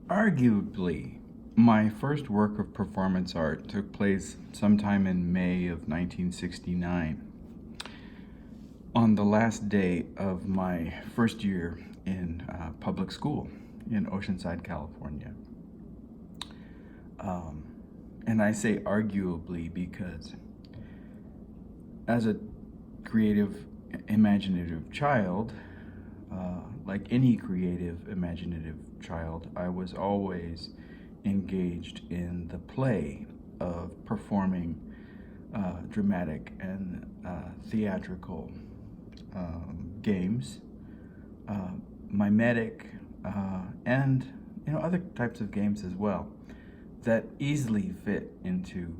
Arguably, my first work of performance art took place sometime in May of 1969, on the last day of my first year in public school in Oceanside, California. Um, and I say arguably because as a creative, imaginative child, like any creative, imaginative child, I was always engaged in the play of performing dramatic and theatrical games, mimetic, and other types of games as well that easily fit into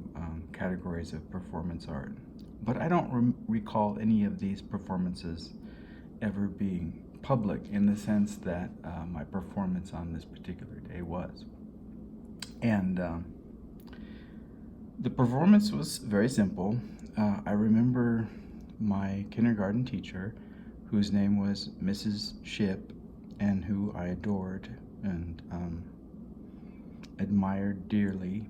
categories of performance art. But I don't recall any of these performances ever being public in the sense that my performance on this particular day was. And the performance was very simple. I remember my kindergarten teacher, whose name was Mrs. Ship, and who I adored and admired dearly,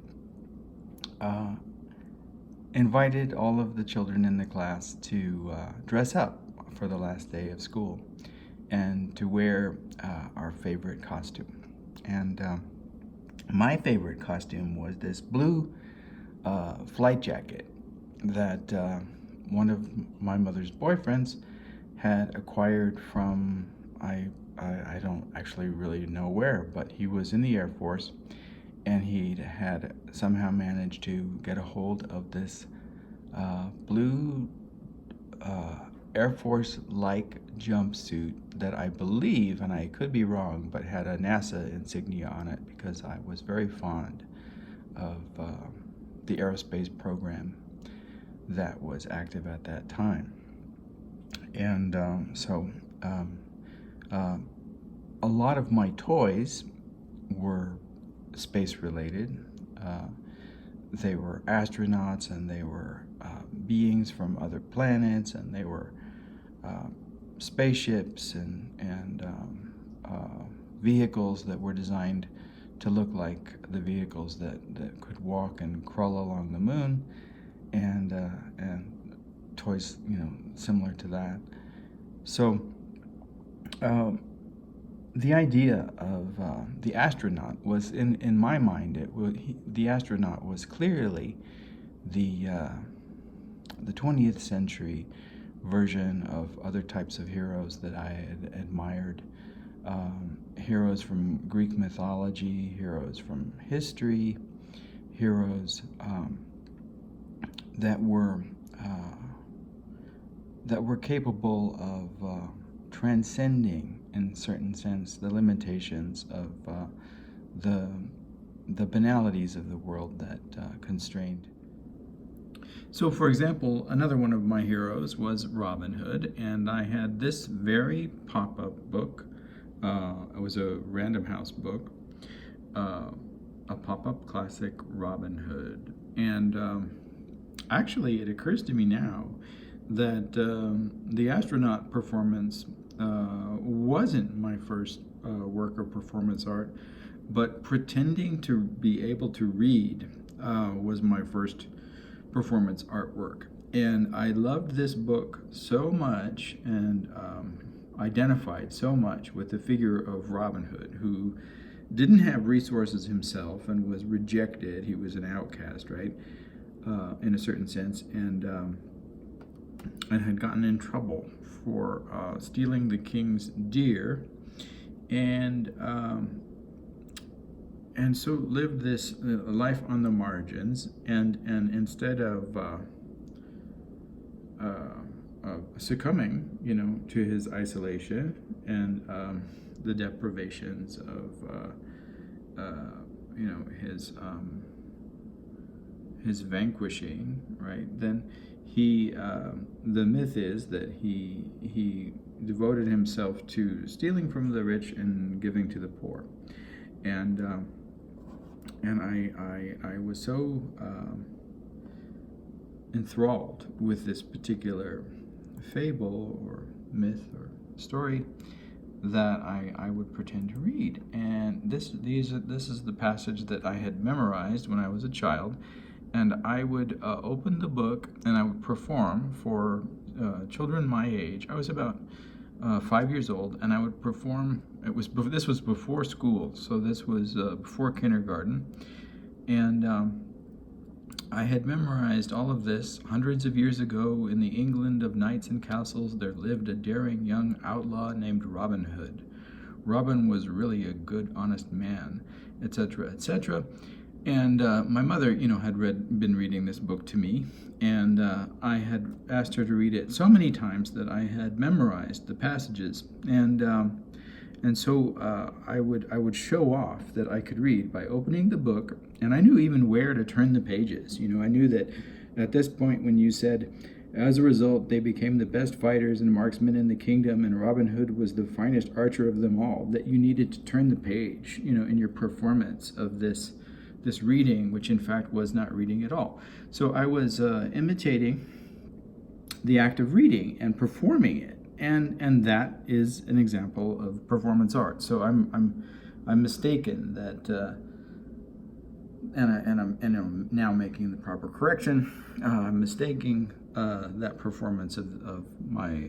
invited all of the children in the class to dress up for the last day of school and to wear our favorite costume. And my favorite costume was this blue flight jacket that one of my mother's boyfriends had acquired from, I don't actually really know where, but he was in the Air Force, and he had somehow managed to get a hold of this blue Air Force-like jumpsuit that I believe, and I could be wrong, but had a NASA insignia on it because I was very fond of the aerospace program that was active at that time. And a lot of my toys were space-related. They were astronauts, and they were beings from other planets, and they were spaceships and vehicles that were designed to look like the vehicles that could walk and crawl along the moon, and toys similar to that. So the idea of the astronaut was, in my mind, the astronaut was clearly the 20th century version of other types of heroes that I had admired. Heroes from Greek mythology, heroes from history, heroes that were capable of transcending, in a certain sense, the limitations of the banalities of the world that constrained. So, for example, another one of my heroes was Robin Hood, and I had this very pop-up book. It was a Random House book, a pop-up classic Robin Hood. And actually, it occurs to me now that the astronaut performance wasn't my first work of performance art, but pretending to be able to read was my first performance artwork. And I loved this book so much, and identified so much with the figure of Robin Hood, who didn't have resources himself and was rejected. He was an outcast, right, in a certain sense, and had gotten in trouble for stealing the king's deer, and so lived this life on the margins, and instead of succumbing, to his isolation and the deprivations of, his vanquishing, right? Then he, the myth is that he devoted himself to stealing from the rich and giving to the poor, and I was so enthralled with this particular fable or myth or story that I would pretend to read. And this is the passage that I had memorized when I was a child, and I would open the book and I would perform for children my age. I was about 5 years old, and I would perform. This was before school, so this was before kindergarten, and I had memorized all of this. Hundreds of years ago, in the England of knights and castles, there lived a daring young outlaw named Robin Hood. Robin was really a good, honest man, etc., etc. And my mother, had been reading this book to me, and I had asked her to read it so many times that I had memorized the passages, and so I would show off that I could read by opening the book, and I knew even where to turn the pages. I knew that at this point when you said, as a result, they became the best fighters and marksmen in the kingdom, and Robin Hood was the finest archer of them all, that you needed to turn the page, in your performance of this reading, which in fact was not reading at all. So I was imitating the act of reading and performing it. And that is an example of performance art. So I'm mistaken that, and I'm now making the proper correction. I'm mistaking that performance of my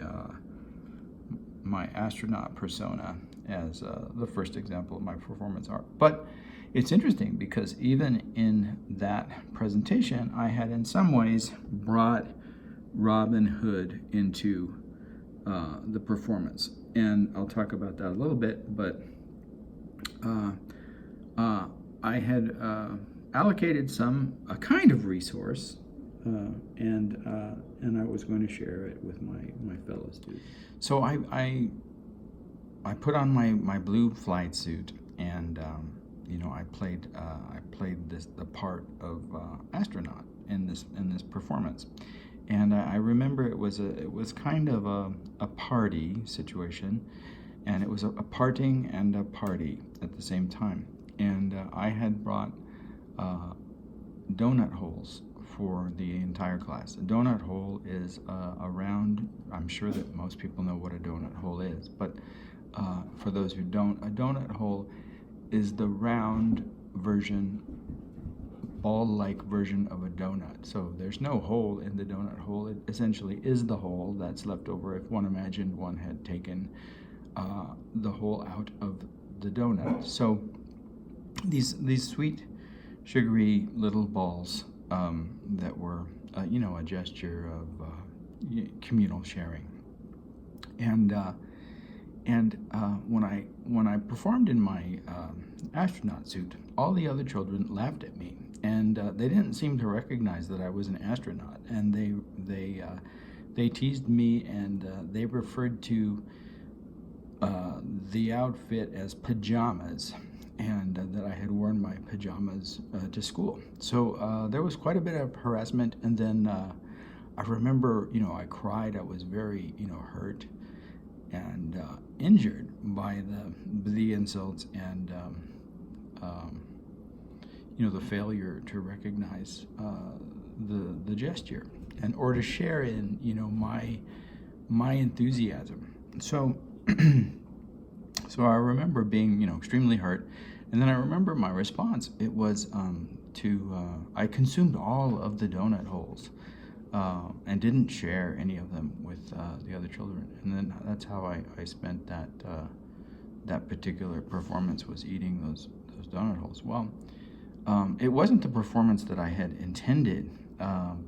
astronaut persona as the first example of my performance art. But it's interesting because even in that presentation, I had in some ways brought Robin Hood into the performance, and I'll talk about that a little bit. But I had allocated a kind of resource, and I was going to share it with my fellow students. So I put on my blue flight suit, and I played the part of astronaut in this performance. And I remember it was kind of a party situation, and it was a parting and a party at the same time. And I had brought Doughnut Holes for the entire class. A donut hole is a round. I'm sure that most people know what a donut hole is, but for those who don't, a donut hole is the round version, ball-like version of a donut. So there's no hole in the donut hole. It essentially is the hole that's left over if one imagined one had taken the hole out of the donut. So these sweet, sugary little balls that were, a gesture of communal sharing. And when I performed in my astronaut suit, all the other children laughed at me, and they didn't seem to recognize that I was an astronaut, and they teased me, and they referred to the outfit as pajamas, and that I had worn my pajamas to school. So there was quite a bit of harassment, and then I remember, I cried. I was very, hurt and injured by the insults and the failure to recognize the gesture or to share in my enthusiasm. So so I remember being extremely hurt, and then I remember my response. It was I consumed all of the donut holes. And didn't share any of them with the other children. And then that's how I spent that particular performance, was eating those donut holes. Well, it wasn't the performance that I had intended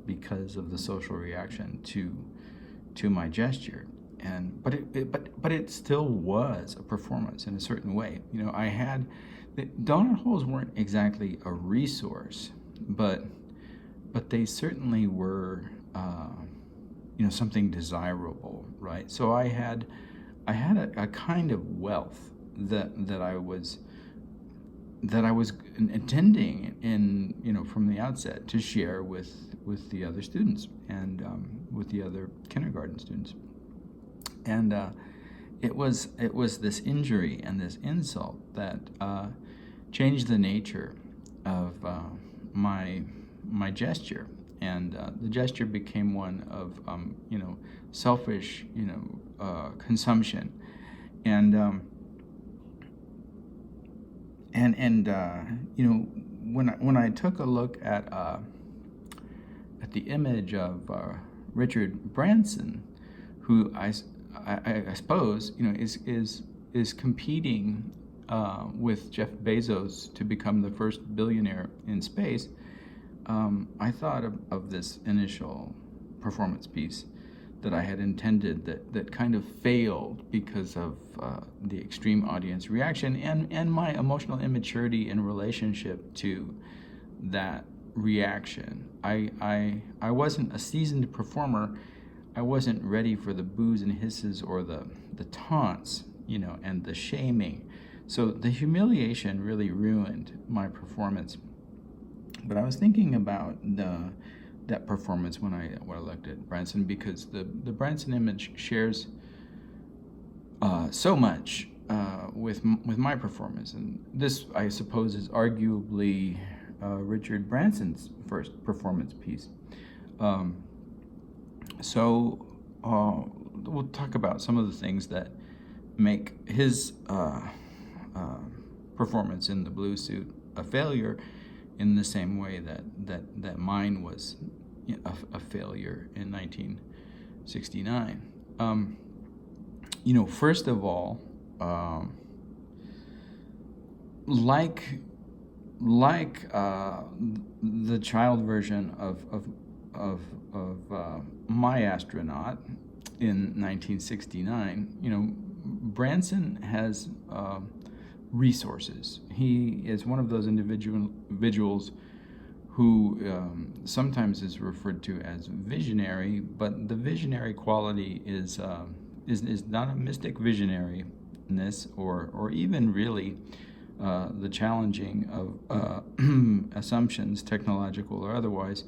because of the social reaction to my gesture. But it still was a performance in a certain way. The donut holes weren't exactly a resource, but they certainly were, something desirable, right? So I had a kind of wealth that I was intending from the outset to share with the other students and with the other kindergarten students, and it was this injury and this insult that changed the nature of my gesture, and the gesture became one of selfish consumption, And when I took a look at the image of Richard Branson, who I suppose is competing with Jeff Bezos to become the first billionaire in space, I thought of this initial performance piece that I had intended that kind of failed because of the extreme audience reaction and my emotional immaturity in relationship to that reaction. I wasn't a seasoned performer. I wasn't ready for the boos and hisses or the taunts, and the shaming. So the humiliation really ruined my performance. But I was thinking about that performance when I elected Branson, because the Branson image shares so much with my performance, and this, I suppose, is arguably Richard Branson's first performance piece. So we'll talk about some of the things that make his performance in the blue suit a failure, in the same way that mine was a failure in 1969. First of all, like the child version of My Astronaut in 1969, Branson has resources. He is one of those individuals who sometimes is referred to as visionary, but the visionary quality is not a mystic visionariness or even really the challenging of assumptions, technological or otherwise.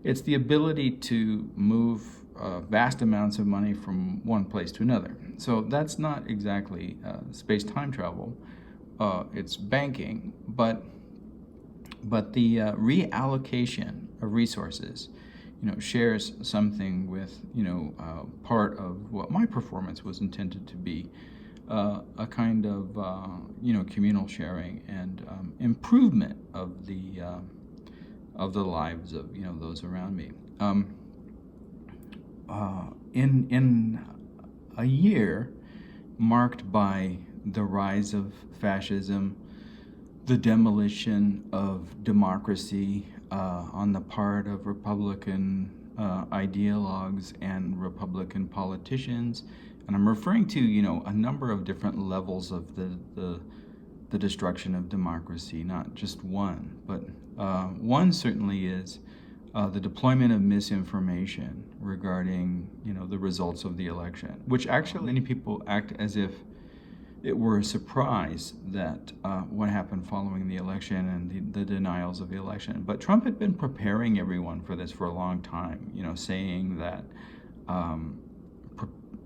It's the ability to move vast amounts of money from one place to another. So that's not exactly space-time travel. It's banking, but the reallocation of resources, shares something with, part of what my performance was intended to be, a kind of, communal sharing and improvement of the lives of, those around me. In a year marked by the rise of fascism, the demolition of democracy on the part of Republican ideologues and Republican politicians, and I'm referring to a number of different levels of the destruction of democracy, not just one, but one certainly is the deployment of misinformation regarding the results of the election, which actually many people act as if it were a surprise that what happened following the election and the denials of the election. But Trump had been preparing everyone for this for a long time, saying that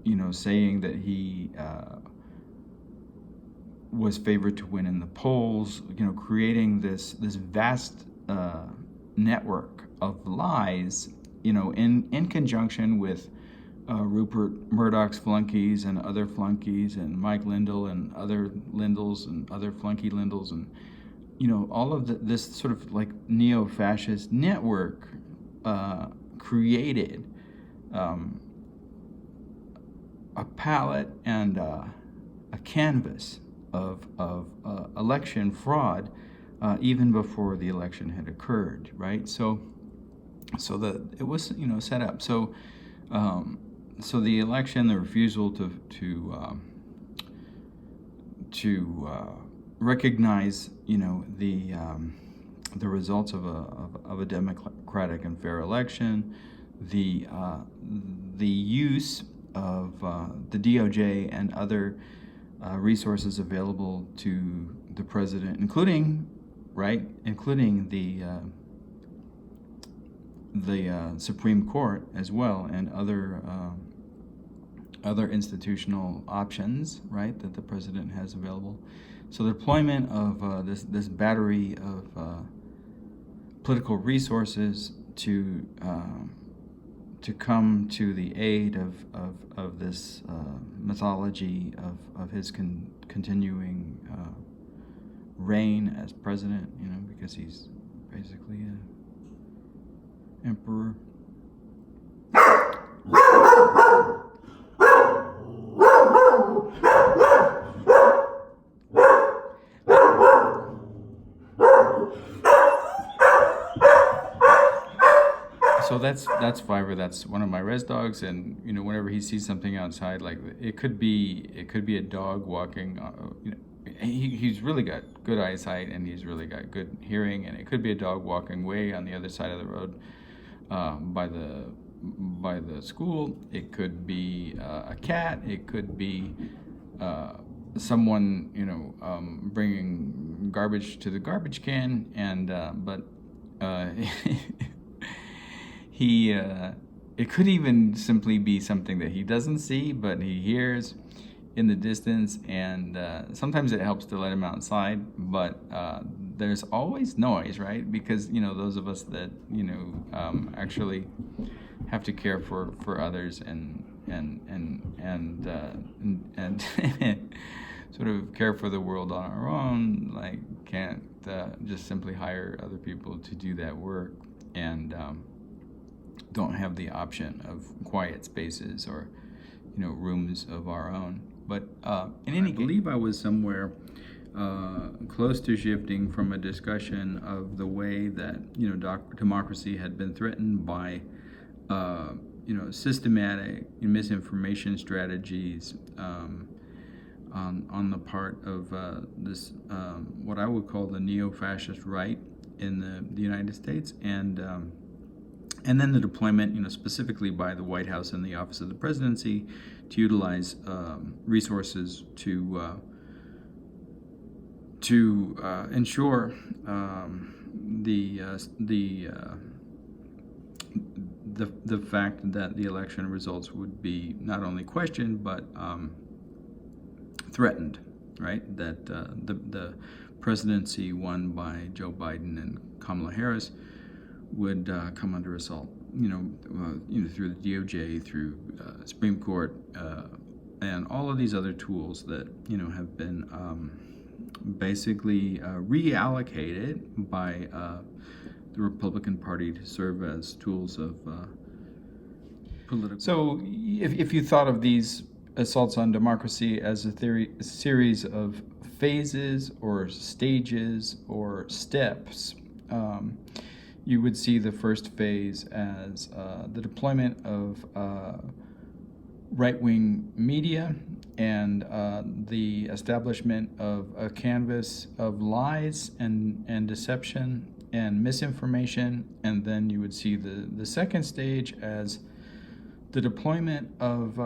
he was favored to win in the polls, creating this vast network of lies, in conjunction with Rupert Murdoch's flunkies and other flunkies, and Mike Lindell and other Lindells and other flunky Lindells, and all of this sort of like neo-fascist network created a palette and a canvas of election fraud even before the election had occurred, right? So it was set up. So the election, the refusal to recognize the results of a democratic and fair election, the use of the DOJ and other resources available to the president, including the Supreme Court as well, and other institutional options, right, that the president has available. So the deployment of this battery of political resources to come to the aid of this mythology of his continuing reign as president, because he's basically an emperor. So that's Fiverr. That's one of my res dogs, and whenever he sees something outside, like it could be a dog walking. He's really got good eyesight, and he's really got good hearing, and it could be a dog walking way on the other side of the road by the school. It could be a cat. It could be someone bringing garbage to the garbage can, and but. It could even simply be something that he doesn't see, but he hears in the distance, and sometimes it helps to let him outside, but there's always noise, right? Because, those of us that, actually have to care for others and sort of care for the world on our own, like, can't just simply hire other people to do that work, and don't have the option of quiet spaces or rooms of our own. But in any case, I believe I was somewhere close to shifting from a discussion of the way that democracy had been threatened by systematic misinformation strategies on the part of this what I would call the neo-fascist right in the United States, and then the deployment, specifically by the White House and the Office of the Presidency, to utilize resources to ensure the fact that the election results would be not only questioned but threatened, right? That the presidency won by Joe Biden and Kamala Harris would come under assault, through the DOJ, through Supreme Court, and all of these other tools that have been basically reallocated by the Republican Party to serve as tools of political. So, if you thought of these assaults on democracy as a series of phases or stages or steps, you would see the first phase as the deployment of right-wing media and the establishment of a canvas of lies and deception and misinformation. And then you would see the second stage as the deployment of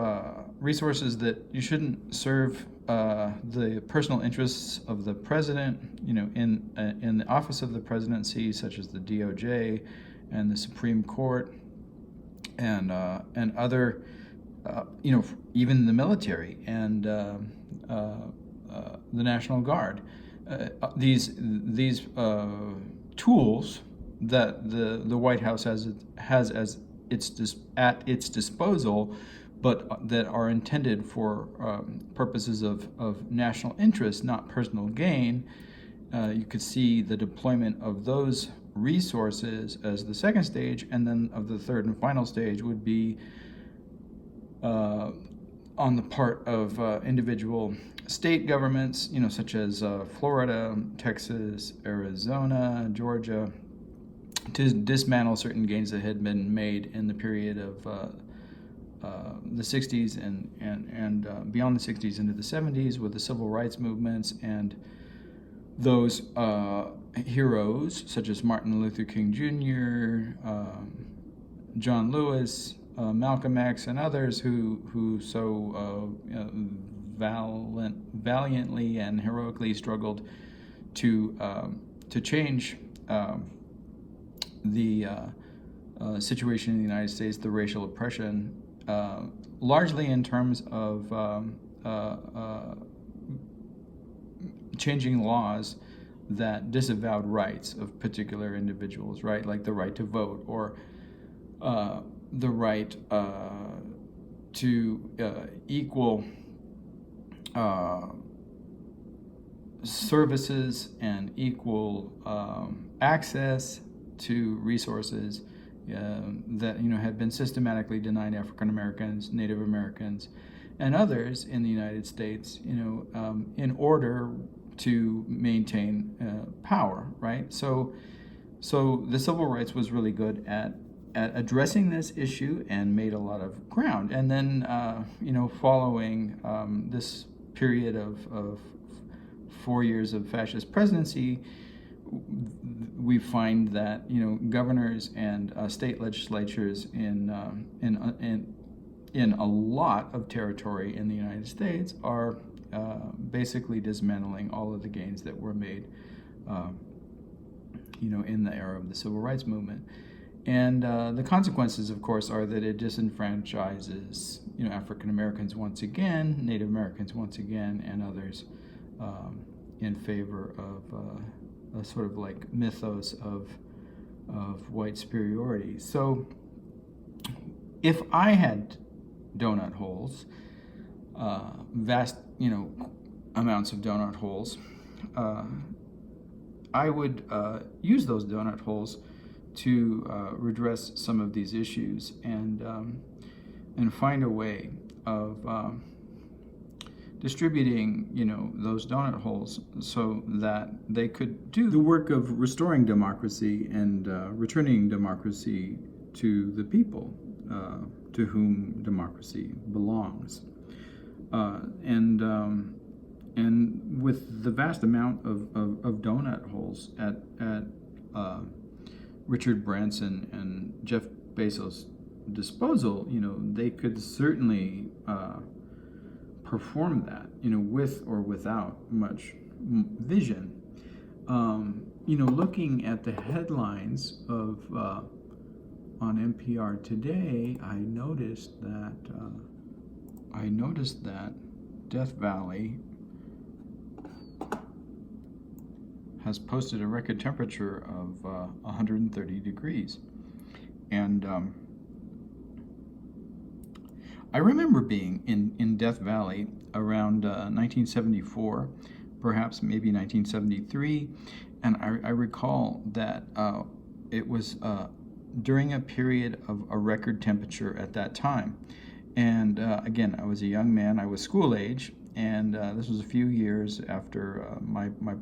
resources that you shouldn't serve the personal interests of the president, in the office of the presidency, such as the DOJ and the Supreme Court, and other, even the military and the National Guard. These tools that the White House has as at its disposal, but that are intended for purposes of national interest, not personal gain. You could see the deployment of those resources as the second stage, and then of the third and final stage would be on the part of individual state governments, such as Florida, Texas, Arizona, Georgia, to dismantle certain gains that had been made in the period of the 60s and beyond the 60s into the 70s with the civil rights movements, and those heroes such as Martin Luther King Jr., John Lewis, Malcolm X, and others who so valiantly and heroically struggled to change the situation in the United States, the racial oppression, largely in terms of changing laws that disavowed rights of particular individuals, right? Like the right to vote, or the right to equal services and equal access to resources that had been systematically denied African Americans, Native Americans, and others in the United States, in order to maintain power, right? So the civil rights was really good at addressing this issue and made a lot of ground. And then, following this period of 4 years of fascist presidency, we find that governors and state legislatures in a lot of territory in the United States are basically dismantling all of the gains that were made, in the era of the civil rights movement. And the consequences, of course, are that it disenfranchises, African Americans once again, Native Americans once again, and others in favor of a sort of like mythos of white superiority. So, if I had donut holes, vast, amounts of donut holes, I would use those donut holes to redress some of these issues and find a way of distributing, those donut holes so that they could do the work of restoring democracy and returning democracy to the people to whom democracy belongs. And with the vast amount of donut holes at Richard Branson and Jeff Bezos' disposal, they could certainly perform that, with or without much vision. Looking at the headlines of on NPR today, I noticed that Death Valley has posted a record temperature of 130 degrees. And I remember being in Death Valley around 1974, perhaps maybe 1973, and I recall that it was during a period of a record temperature at that time. And again, I was a young man, I was school age, and this was a few years after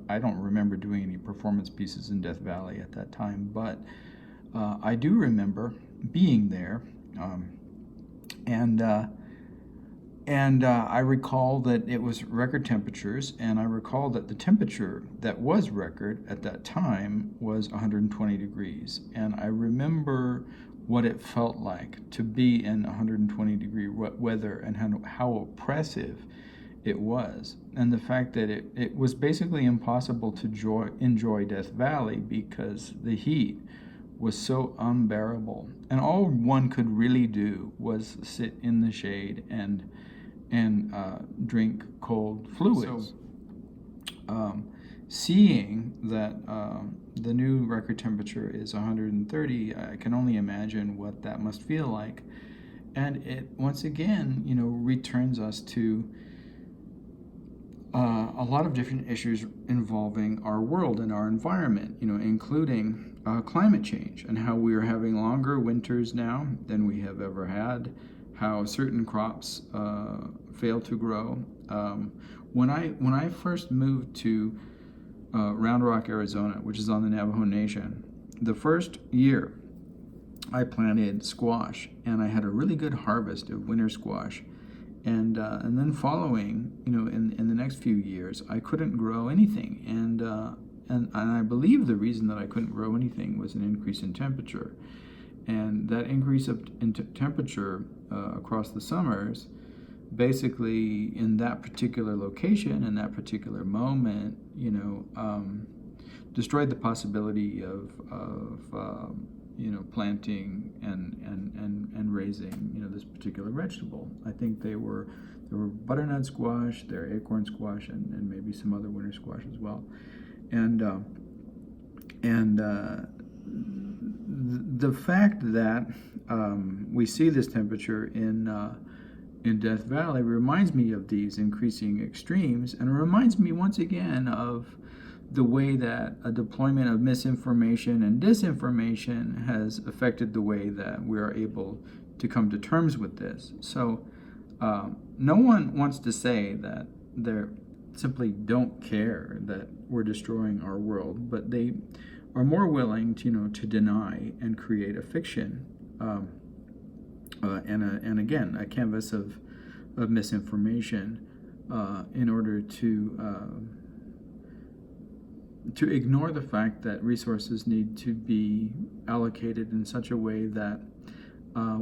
I don't remember doing any performance pieces in Death Valley at that time, but I do remember being there, and I recall that it was record temperatures, and I recall that the temperature that was record at that time was 120 degrees, and I remember what it felt like to be in 120 degree weather and how oppressive it was, and the fact that it was basically impossible to enjoy Death Valley because the heat was so unbearable, and all one could really do was sit in the shade and drink cold fluids. So, seeing that the new record temperature is 130, I can only imagine what that must feel like, and it once again, returns us to a lot of different issues involving our world and our environment, including climate change and how we are having longer winters now than we have ever had, how certain crops fail to grow. When I first moved to Round Rock, Arizona, which is on the Navajo Nation, the first year I planted squash, and I had a really good harvest of winter squash. And then following, in the next few years, I couldn't grow anything, and I believe the reason that I couldn't grow anything was an increase in temperature, and that increase in temperature across the summers, basically in that particular location, in that particular moment, destroyed the possibility of planting and raising, this particular vegetable. I think there were butternut squash, there are acorn squash, and maybe some other winter squash as well. And the fact that we see this temperature in Death Valley reminds me of these increasing extremes, and reminds me once again of the way that a deployment of misinformation and disinformation has affected the way that we are able to come to terms with this. So no one wants to say that they simply don't care that we're destroying our world, but they are more willing to, to deny and create a fiction, and again, a canvas of misinformation in order to ignore the fact that resources need to be allocated in such a way that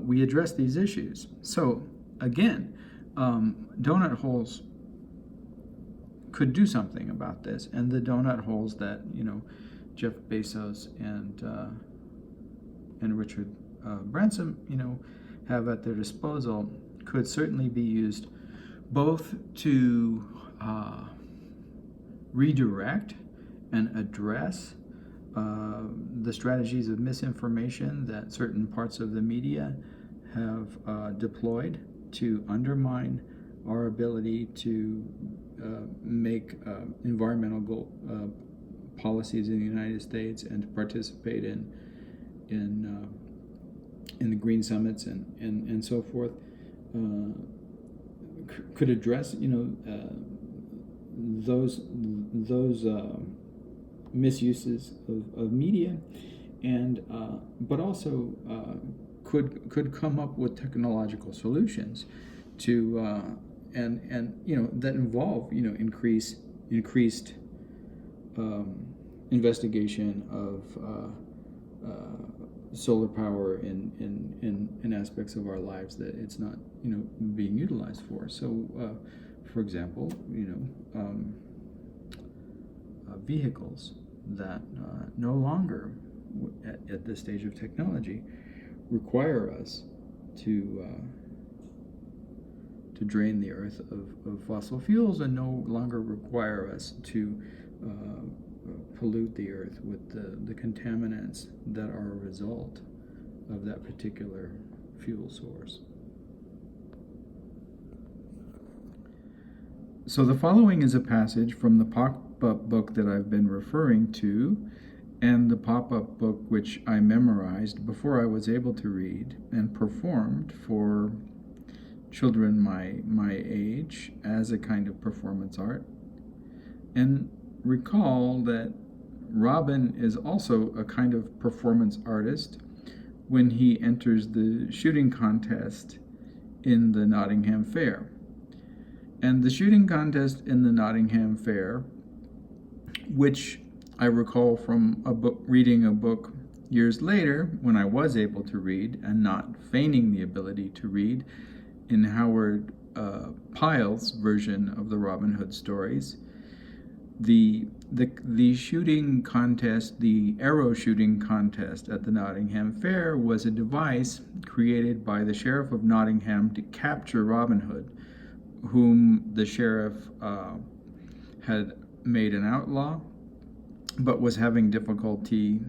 we address these issues. So again, Doughnut Holes could do something about this, and the Doughnut Holes that Jeff Bezos and Richard Branson have at their disposal could certainly be used both to redirect and address the strategies of misinformation that certain parts of the media have deployed to undermine our ability to make environmental policies in the United States and to participate in the green summits and so forth. Could address those misuses of media, and but also could come up with technological solutions to and that involve increased investigation of solar power in aspects of our lives that it's not being utilized for. So for example, vehicles that no longer at this stage of technology require us to drain the earth of fossil fuels, and no longer require us to pollute the earth with the contaminants that are a result of that particular fuel source. So the following is a passage from the pop-up book that I've been referring to, and the pop-up book which I memorized before I was able to read and performed for children my age as a kind of performance art. And recall that Robin is also a kind of performance artist when he enters the shooting contest in the Nottingham Fair. And the shooting contest in the Nottingham Fair, which I recall from reading a book years later when I was able to read and not feigning the ability to read, in Howard Pyle's version of the Robin Hood stories, the shooting contest, the arrow shooting contest at the Nottingham Fair, was a device created by the Sheriff of Nottingham to capture Robin Hood, whom the sheriff had made an outlaw, but was having difficulty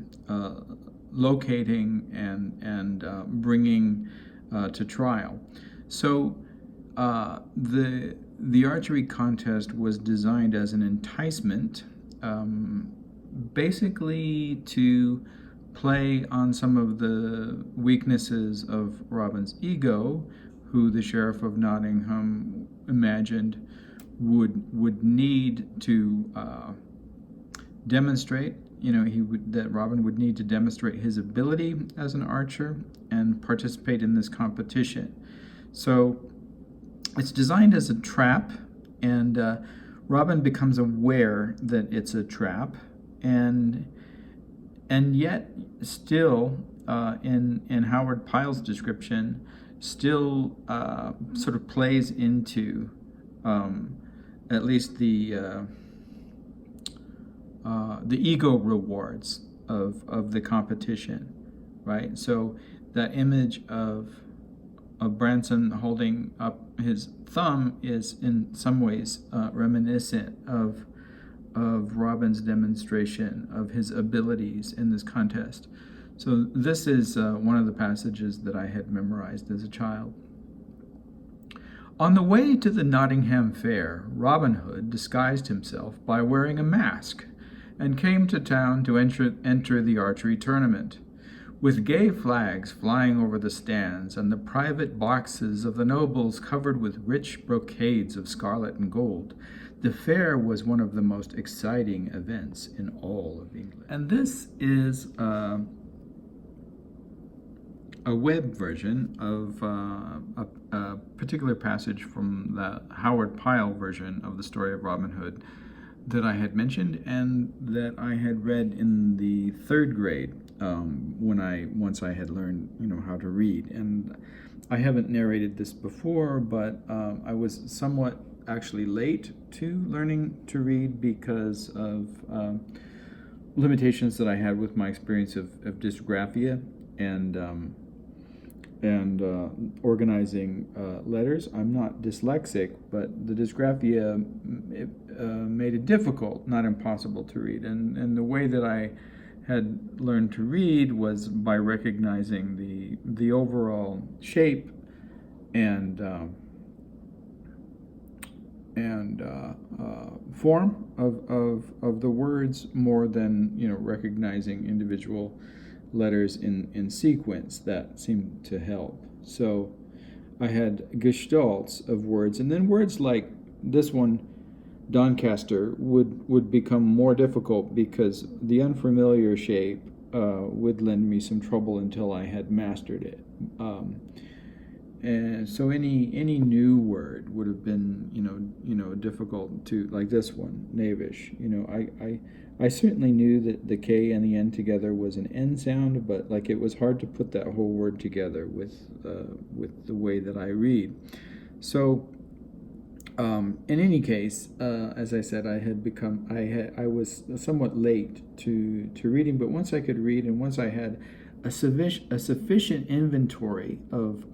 locating and bringing to trial. So the archery contest was designed as an enticement, basically to play on some of the weaknesses of Robin's ego, who the Sheriff of Nottingham imagined would need to demonstrate. That Robin would need to demonstrate his ability as an archer and participate in this competition. So it's designed as a trap, and Robin becomes aware that it's a trap, and yet still in Howard Pyle's description, still sort of plays into at least the ego rewards of the competition, right? So that image of Branson holding up his thumb is in some ways reminiscent of of Robin's demonstration of his abilities in this contest. So this is one of the passages that I had memorized as a child. On the way to the Nottingham Fair, Robin Hood disguised himself by wearing a mask and came to town to enter the archery tournament. With gay flags flying over the stands and the private boxes of the nobles covered with rich brocades of scarlet and gold, the fair was one of the most exciting events in all of England. And this is a web version of a particular passage from the Howard Pyle version of the story of Robin Hood that I had mentioned and that I had read in the 3rd grade once I had learned how to read. And I haven't narrated this before, but I was somewhat actually late to learning to read because of limitations that I had with my experience of dysgraphia and organizing letters. I'm not dyslexic, but the dysgraphia made it difficult, not impossible, to read. And the way that I had learned to read was by recognizing the overall shape and form of the words more than recognizing individual letters in sequence. That seemed to help. So I had gestalts of words, and then words like this one, Doncaster, would become more difficult because the unfamiliar shape would lend me some trouble until I had mastered it. And so any new word would have been difficult to, like this one, knavish. I certainly knew that the K and the N together was an N sound, but like it was hard to put that whole word together with the way that I read. So in any case, as I said, I was somewhat late to reading, but once I could read and once I had a sufficient inventory of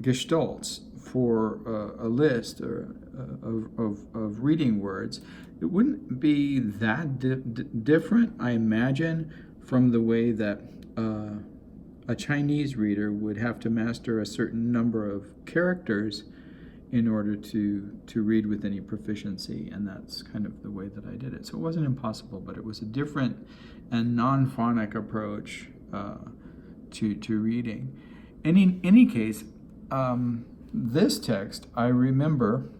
gestalts for a list of reading words, it wouldn't be that different, I imagine, from the way that a Chinese reader would have to master a certain number of characters in order to read with any proficiency, and that's kind of the way that I did it. So it wasn't impossible, but it was a different and non-phonic approach to reading. In any case, this text I remember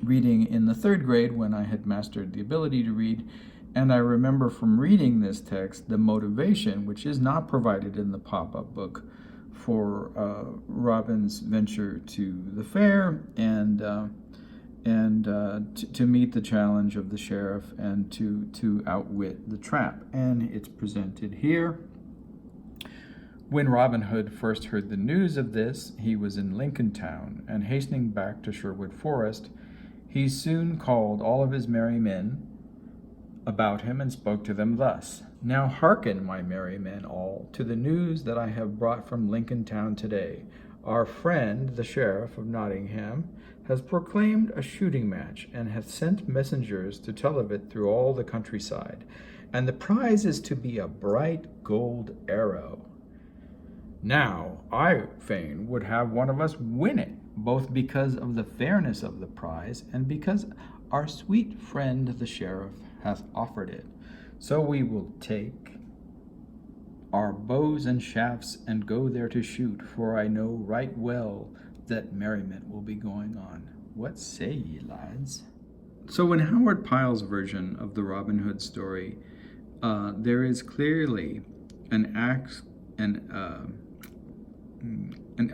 reading in the 3rd grade when I had mastered the ability to read, and I remember from reading this text the motivation, which is not provided in the pop-up book, for Robin's venture to the fair and to meet the challenge of the sheriff and to outwit the trap. And it's presented here. When Robin Hood first heard the news of this, he was in Lincoln town, and hastening back to Sherwood Forest, he soon called all of his merry men about him and spoke to them thus: Now hearken, my merry men all, to the news that I have brought from Lincoln town today. Our friend, the sheriff of Nottingham, has proclaimed a shooting match, and hath sent messengers to tell of it through all the countryside. And the prize is to be a bright gold arrow. Now, I fain would have one of us win it, both because of the fairness of the prize, and because our sweet friend the sheriff hath offered it. So we will take our bows and shafts and go there to shoot, for I know right well that merriment will be going on. What say ye, lads? So in Howard Pyle's version of the Robin Hood story, there is clearly an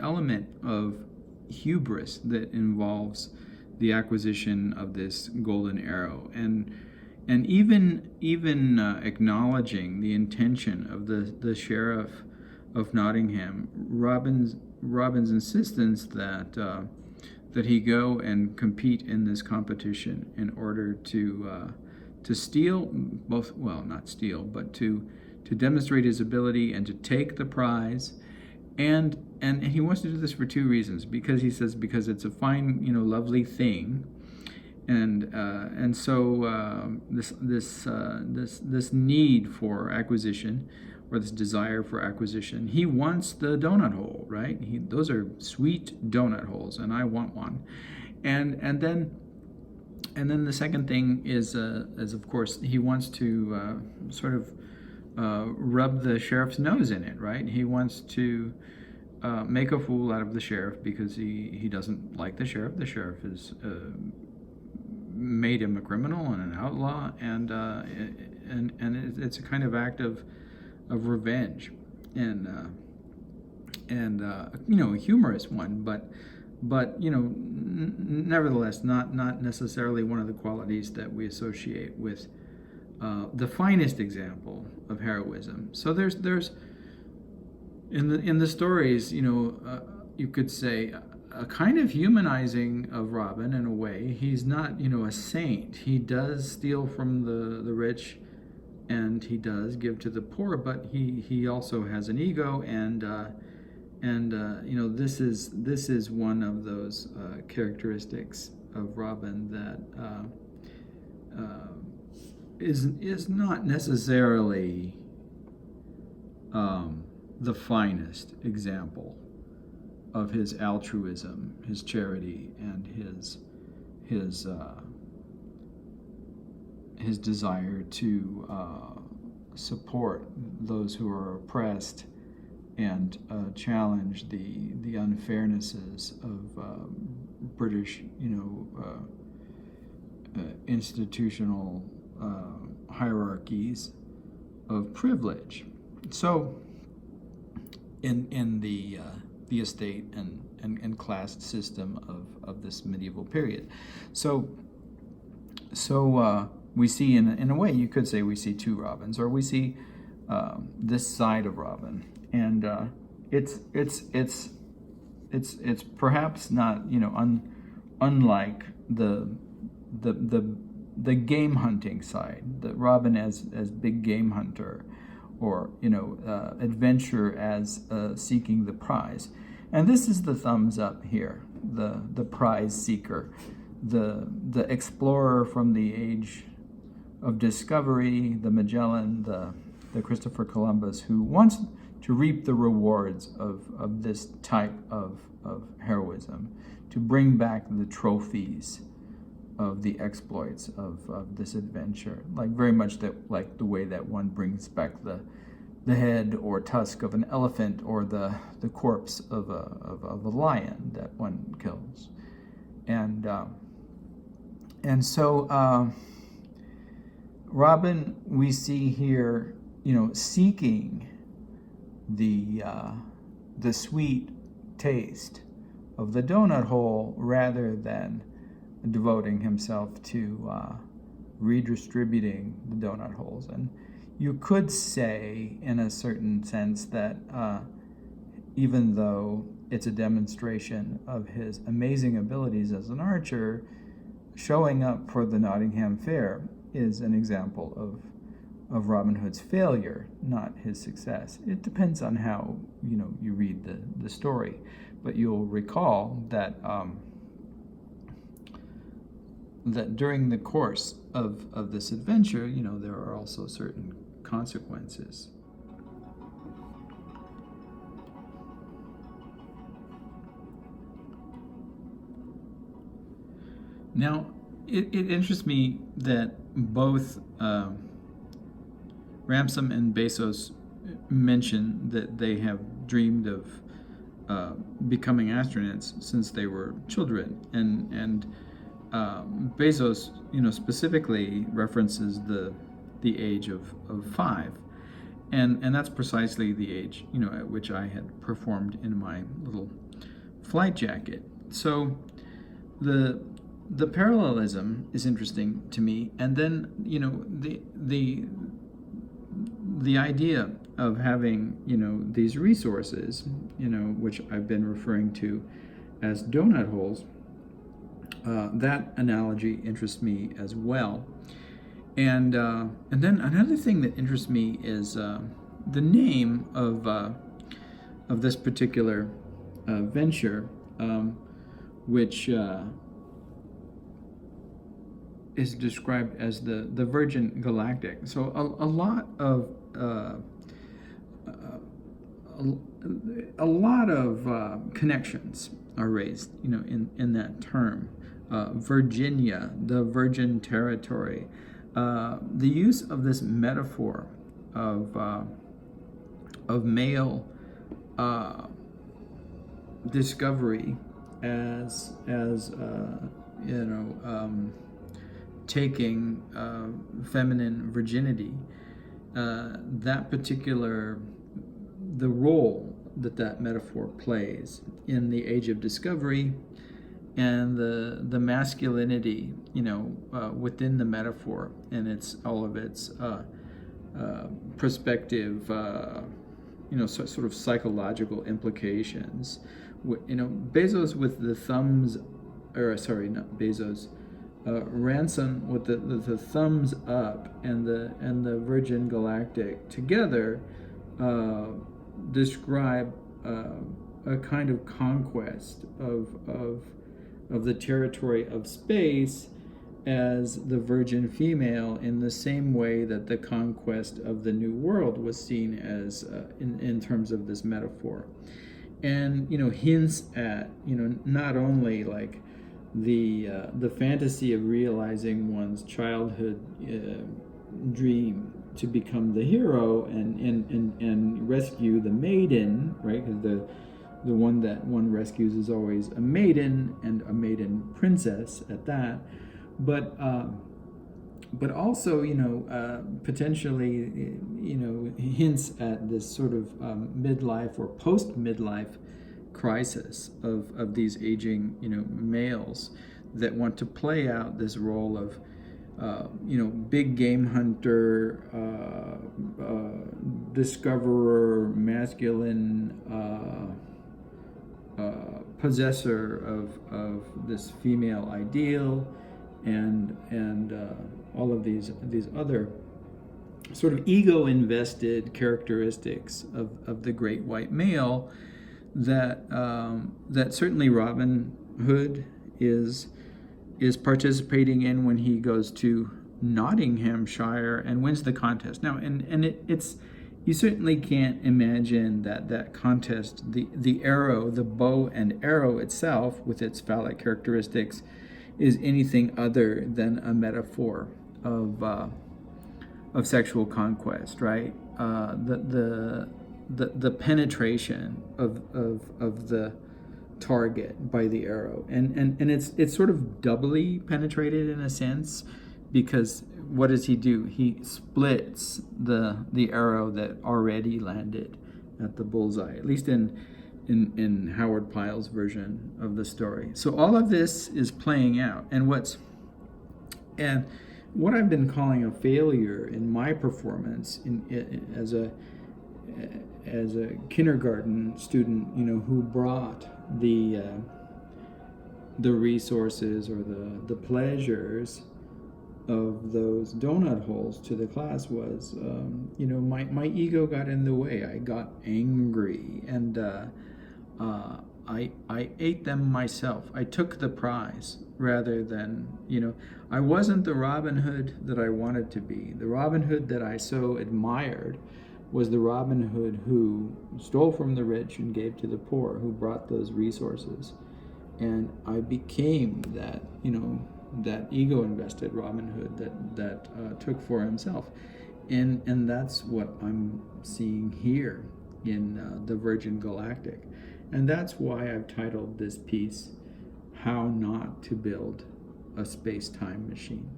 element of hubris that involves the acquisition of this golden arrow, and even acknowledging the intention of the sheriff of Nottingham, Robin's insistence that he go and compete in this competition in order to steal both, well, not steal, but to demonstrate his ability and to take the prize. And he wants to do this for 2 reasons. Because he says, because it's a fine, lovely thing, and so this need for acquisition, or this desire for acquisition. He wants the donut hole, right? Those are sweet donut holes, and I want one. And then the second thing is of course he wants to sort of rub the sheriff's nose in it, right? He wants to make a fool out of the sheriff because he doesn't like the sheriff. The sheriff has made him a criminal and an outlaw, and it's a kind of act of revenge, and a humorous one, but nevertheless not necessarily one of the qualities that we associate with the finest example of heroism. So there's in the stories, you could say a kind of humanizing of Robin in a way. He's not, a saint. He does steal from the rich, and he does give to the poor, but he also has an ego, and this is one of those characteristics of Robin that is not necessarily the finest example of his altruism, his charity, and his desire to support those who are oppressed and challenge the unfairnesses of British, institutional hierarchies of privilege. So, in the estate and class system of this medieval period, so we see in a way you could say we see two Robins, or we see this side of Robin, and it's perhaps not unlike the game hunting side, the Robin as big game hunter, or adventure as seeking the prize. And this is the thumbs up here, the prize seeker, the explorer from the age of discovery, the Magellan, the Christopher Columbus, who wants to reap the rewards of this type of heroism, to bring back the trophies of the exploits of this adventure, very much like the way that one brings back the head or tusk of an elephant, or the corpse of a lion that one kills, and so Robin, we see here, seeking the sweet taste of the donut hole rather than devoting himself to redistributing the donut holes. And you could say, in a certain sense, that even though it's a demonstration of his amazing abilities as an archer, showing up for the Nottingham Fair is an example of Robin Hood's failure, not his success. It depends on how you read the story, but you'll recall that that during the course of this adventure, there are also certain consequences. Now, it interests me that both Ramsam and Bezos mention that they have dreamed of becoming astronauts since they were children, and Bezos, specifically references the age of 5, and that's precisely the age, at which I had performed in my little flight jacket. So the parallelism is interesting to me, and then the idea of having these resources, which I've been referring to as donut holes. That analogy interests me as well, and then another thing that interests me is the name of this particular venture, which is described as the Virgin Galactic. So a lot of a lot of connections are raised, in that term. Virginia, the Virgin Territory. The use of this metaphor of male discovery as taking feminine virginity, the role that metaphor plays in the age of discovery, and the masculinity, within the metaphor, and all of its prospective, sort of psychological implications. Bezos with the thumbs, or sorry, not Bezos, Ransom with the thumbs up and the Virgin Galactic together describe a kind of conquest of the territory of space as the virgin female, in the same way that the conquest of the New World was seen as in terms of this metaphor, and hints at not only like the fantasy of realizing one's childhood dream to become the hero and rescue the maiden, right? Because the one that one rescues is always a maiden, and a maiden princess at that. But also, potentially, hints at this sort of midlife or post-midlife crisis of these aging, males that want to play out this role of, big game hunter, discoverer, masculine, possessor of this female ideal, and all of these other sort of ego-invested characteristics of the great white male that certainly Robin Hood is participating in when he goes to Nottinghamshire and wins the contest. Now, and it's you certainly can't imagine that contest, the arrow, the bow and arrow itself, with its phallic characteristics, is anything other than a metaphor of sexual conquest, right? The penetration of the target by the arrow, and it's sort of doubly penetrated in a sense, because what does he do? He splits the arrow that already landed at the bullseye, at least in Howard Pyle's version of the story. So all of this is playing out, and what I've been calling a failure in my performance as a kindergarten student, who brought the resources or the pleasures of those donut holes to the class, was my ego got in the way. I got angry, and I ate them myself. I took the prize rather than, I wasn't the Robin Hood that I wanted to be. The Robin Hood that I so admired was the Robin Hood who stole from the rich and gave to the poor, who brought those resources. And I became that, that ego-invested Robin Hood that took for himself. And that's what I'm seeing here in the Virgin Galactic. And that's why I've titled this piece, How Not to Build a Space-Time Machine.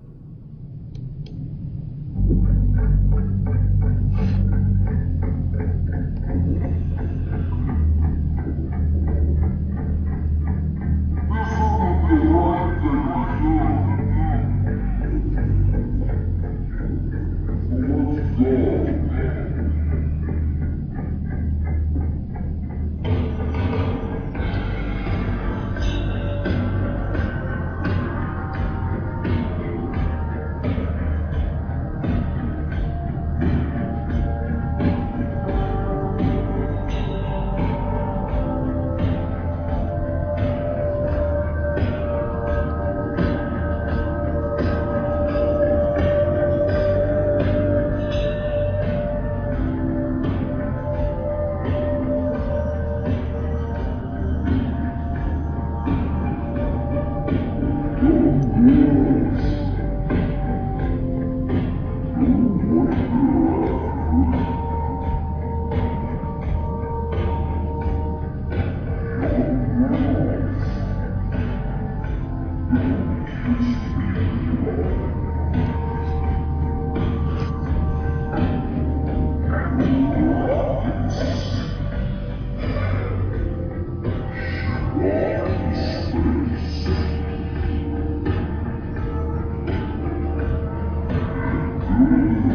Neo-Fascist